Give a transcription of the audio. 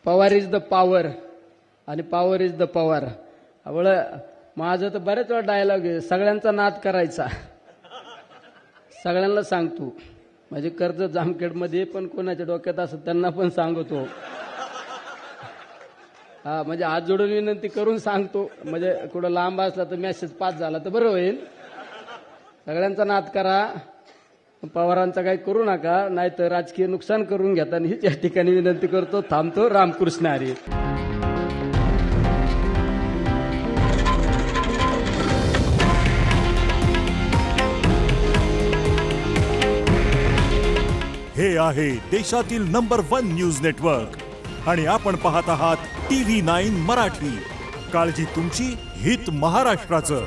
Pawar is the power आणि power is the Pawar. माझं तर बरेच वेळा डायलॉग आहे, सगळ्यांचा नाद करायचा. सगळ्यांना सांगतो म्हणजे कर्ज जामखेडमध्ये पण कोणाच्या डोक्यात असं त्यांना पण सांगतो. हा म्हणजे हात जोडून विनंती करून सांगतो, म्हणजे कुठं लांब असला तर मेसेज पास झाला तर बरं होईल. सगळ्यांचा नाद करा, पवारांचा काही करू नका, नाही तर राजकीय नुकसान करून घेता. हीच या ठिकाणी विनंती करतो. थांबतो. रामकृष्ण हरी. हे आहे देशातील नंबर 1 न्यूज नेटवर्क आणि आपण पाहत आहात TV9 मराठी. काळजी तुमची, हित महाराष्ट्राचं.